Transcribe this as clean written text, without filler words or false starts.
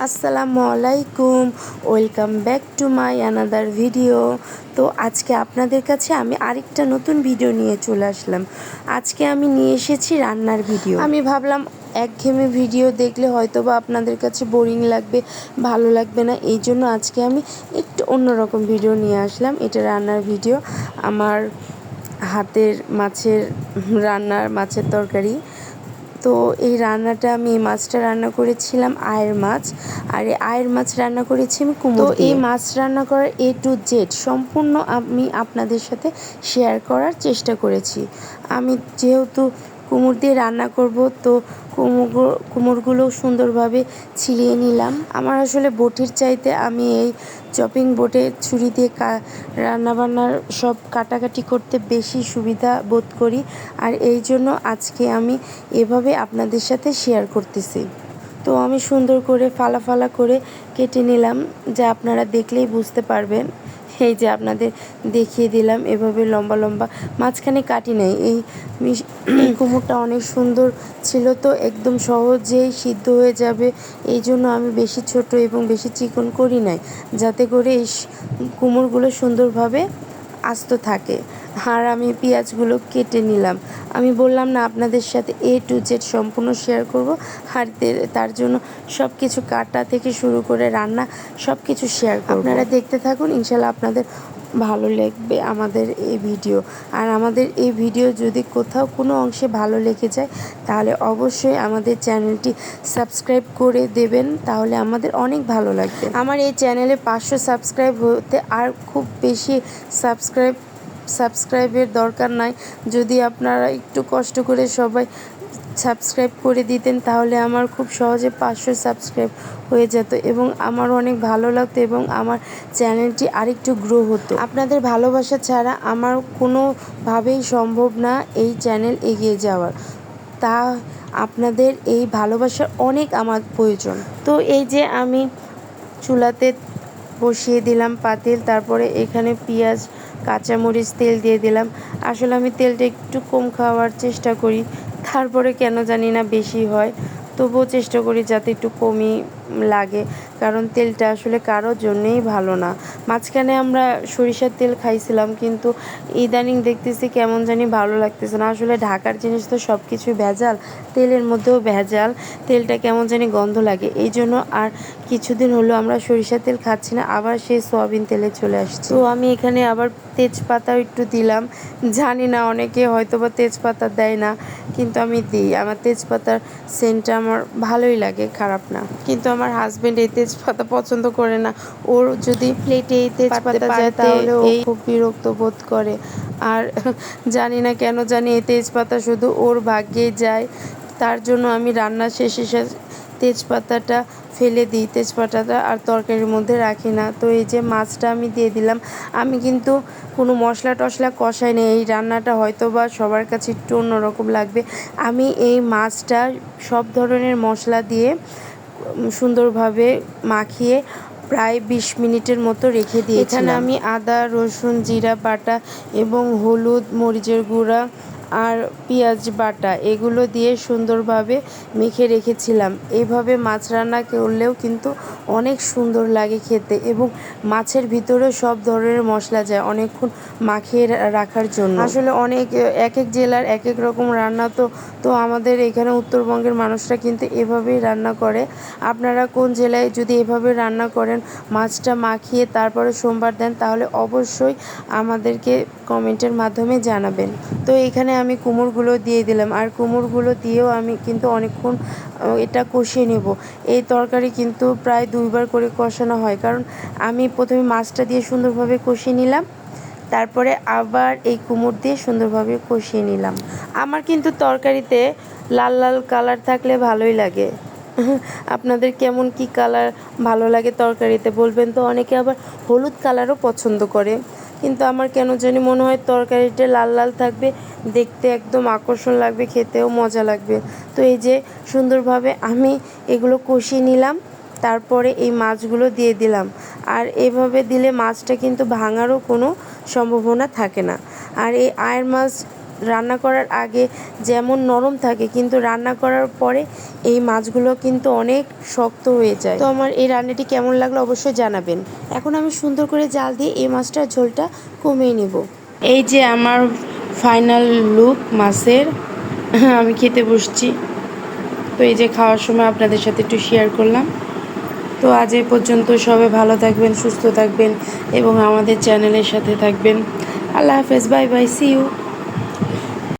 আসসালামু আলাইকুম, welcome back to my another video. তো আজকে আপনাদের কাছে আমি আরেকটা নতুন ভিডিও নিয়ে চলে আসলাম। আজকে আমি নিয়ে এসেছি রান্নার ভিডিও। আমি ভাবলাম একঘেয়েমি ভিডিও দেখলে হয়তো বা আপনাদের কাছে বোরিং লাগবে, ভালো লাগবে না, এই জন্য আজকে আমি একটু অন্যরকম ভিডিও নিয়ে আসলাম। এটা রান্নার ভিডিও, আমার হাতের মাছের তরকারি। তো এই রান্নাটা আমি এই মাছটা রান্না করেছিলাম আয়ের মাছ, আর এই আয়ের মাছ রান্না করেছি আমি কুমড়ো দিয়ে। তো এই মাছ রান্না করার A to Z সম্পূর্ণ আমি আপনাদের সাথে শেয়ার করার চেষ্টা করেছি। আমি যেহেতু কুমড়ো দিয়ে রান্না করব, তো কুমড়োগুলো সুন্দরভাবে ছিঁড়িয়ে নিলাম। আমার আসলে বটির চাইতে আমি এই চপিং বোর্ডে ছুরি দিয়ে রান্নাবান্নার সব কাটাকাটি করতে বেশি সুবিধা বোধ করি, আর এই জন্য আজকে আমি এভাবে আপনাদের সাথে শেয়ার করতেছি। তো আমি সুন্দর করে ফালা ফালা করে কেটে নিলাম, যা আপনারা দেখলেই বুঝতে পারবেন। এই যে আপনাদের দেখিয়ে দিলাম, এভাবে লম্বা লম্বা, মাঝখানে কাটি নাই। এই কুমড়োটা অনেক সুন্দর ছিল, তো একদম সহজেই সিদ্ধ হয়ে যাবে, এই জন্য আমি বেশি ছোট এবং বেশি চিকন করি নাই, যাতে করে এই কুমড়োগুলো সুন্দরভাবে আস্ত থাকে। আর আমি পেঁয়াজগুলো কেটে নিলাম। আমি বললাম না আপনাদের সাথে A to Z সম্পূর্ণ শেয়ার করব, আর তার জন্য সব কিছু কাটা থেকে শুরু করে রান্না সব কিছু শেয়ার করব। আপনারা দেখতে থাকুন, ইনশাল্লাহ আপনাদের ভালো লাগবে আমাদের এই ভিডিও। আর আমাদের এই ভিডিও যদি কোথাও কোনো অংশে ভালো লেগে যায়, তাহলে অবশ্যই আমাদের চ্যানেলটি সাবস্ক্রাইব করে দেবেন, তাহলে আমাদের অনেক ভালো লাগবে। আমার এই চ্যানেলে 500 সাবস্ক্রাইব হতে আর খুব বেশি সাবস্ক্রাইবের দরকার নাই। যদি আপনারা একটু কষ্ট করে সবাই সাবস্ক্রাইব করে দিতেন, তাহলে আমার খুব সহজে 500 সাবস্ক্রাইব হয়ে যেত এবং আমার অনেক ভালো লাগতো এবং আমার চ্যানেলটি আরেকটু গ্রো হতো। আপনাদের ভালোবাসা ছাড়া আমার কোনোভাবেই সম্ভব না এই চ্যানেল এগিয়ে যাওয়ার, তা আপনাদের এই ভালোবাসার অনেক আমার প্রয়োজন। তো এই যে আমি চুলাতে বসিয়ে দিলাম পাতিল, তারপরে এখানে পেঁয়াজ, কাঁচামরিচ, তেল দিয়ে দিলাম। আসলে আমি তেলটা একটু কম খাওয়ার চেষ্টা করি, তারপরে কেন জানি না বেশি হয়, তবুও চেষ্টা করি যাতে একটু কমই লাগে, কারণ তেলটা আসলে কারোর জন্যেই ভালো না। মাঝখানে আমরা সরিষার তেল খাইছিলাম, কিন্তু ইদানিং দেখতেছি কেমন জানি ভালো লাগতেছে না। আসলে ঢাকার জিনিস তো সব কিছুই ভেজাল, তেলের মধ্যেও ভেজাল, তেলটা কেমন জানি গন্ধ লাগে, এই জন্য আর কিছুদিন হলো আমরা সরিষার তেল খাচ্ছি না, আবার সেই সয়াবিন তেলে চলে আসছি। তো আমি এখানে আবার তেজপাতাও একটু দিলাম। জানি না অনেকে হয়তো বা তেজপাতা দেয় না, কিন্তু আমি দিই। আমার তেজপাতার সেন্টটা আমার ভালোই লাগে, খারাপ না। কিন্তু আমার হাজব্যান্ড এই তেজপাতা পছন্দ করে না, ওর যদি প্লেটে এই তেজপাতা যায় তাহলে ও খুব বিরক্ত বোধ করে। আর জানি না কেন জানি এই তেজপাতা শুধু ওর ভাগ্যেই যায়, তার জন্য আমি রান্না শেষে তেজপাতাটা ফেলে দিই, তেজপাতাটা আর তরকারির মধ্যে রাখি না। তো এই যে মাছটা আমি দিয়ে দিলাম। আমি কিন্তু কোনো মশলা টশলা কষাই নেই, এই রান্নাটা হয়তো বা সবার কাছে একটু অন্যরকম লাগবে। আমি এই মাছটা সব ধরনের মশলা দিয়ে সুন্দরভাবে মাখিয়ে প্রায় 20 মিনিটের মতো রেখে দিয়েছিলাম। এখানে আমি আদা, রসুন, জিরা বাটা এবং হলুদ, মরিচের গুঁড়া আর পেঁয়াজ বাটা এগুলো দিয়ে সুন্দরভাবে মেখে রেখেছিলাম। এইভাবে মাছ রান্না করলেও কিন্তু অনেক সুন্দর লাগে খেতে, এবং মাছের ভিতরে সব ধরনের মশলা যায় অনেকক্ষণ মাখিয়ে রাখার জন্য। আসলে এক এক জেলার এক এক রকম রান্না, তো আমাদের এখানে উত্তরবঙ্গের মানুষরা কিন্তু এভাবেই রান্না করে। আপনারা কোন জেলায় যদি এভাবে রান্না করেন, মাছটা মাখিয়ে তারপরে সোমবার দেন, তাহলে অবশ্যই আমাদেরকে কমেন্টের মাধ্যমে জানাবেন। তো এখানে আমি কুমড়োগুলো দিয়ে দিলাম, আর কুমড়োগুলো দিয়েও আমি কিন্তু অনেকক্ষণ এটা কষিয়ে নেব। এই তরকারি কিন্তু প্রায় 2বার করে কষানো হয়, কারণ আমি প্রথমে মাছটা দিয়ে সুন্দরভাবে কষিয়ে নিলাম, তারপরে আবার এই কুমড়ো দিয়ে সুন্দরভাবে কষিয়ে নিলাম। আমার কিন্তু তরকারিতে লাল লাল কালার থাকলে ভালোই লাগে। আপনাদের কেমন কি কালার ভালো লাগে তরকারিতে বলবেন তো। অনেকে আবার হলুদ কালারও পছন্দ করে, কিন্তু আমার কেন জানি মনে হয় তরকারিটা লাল লাল থাকবে, দেখতে একদম আকর্ষণ লাগবে, খেতেও মজা লাগবে। তো এই যে সুন্দরভাবে আমি এগুলো কষিয়ে নিলাম, তারপরে এই মাছগুলো দিয়ে দিলাম। আর এভাবে দিলে মাছটা কিন্তু ভাঙারও কোনো সম্ভাবনা থাকে না। আর এই আয়ের মাছ রান্না করার আগে যেমন নরম থাকে, কিন্তু রান্না করার পরে এই মাছগুলো কিন্তু অনেক শক্ত হয়ে যায়। তো আমার এই রান্নাটি কেমন লাগলো অবশ্যই জানাবেন। এখন আমি সুন্দর করে জাল দিয়ে এই মাছটার ঝোলটা কমিয়ে নেব। এই যে আমার ফাইনাল লুক মাছের, আমি খেতে বসছি। তো এই যে খাওয়ার সময় আপনাদের সাথে একটু শেয়ার করলাম। তো আজ এই পর্যন্ত, সবাই ভালো থাকবেন, সুস্থ থাকবেন এবং আমাদের চ্যানেলের সাথে থাকবেন। আল্লাহ হাফেজ, বাই বাই, সি ইউ।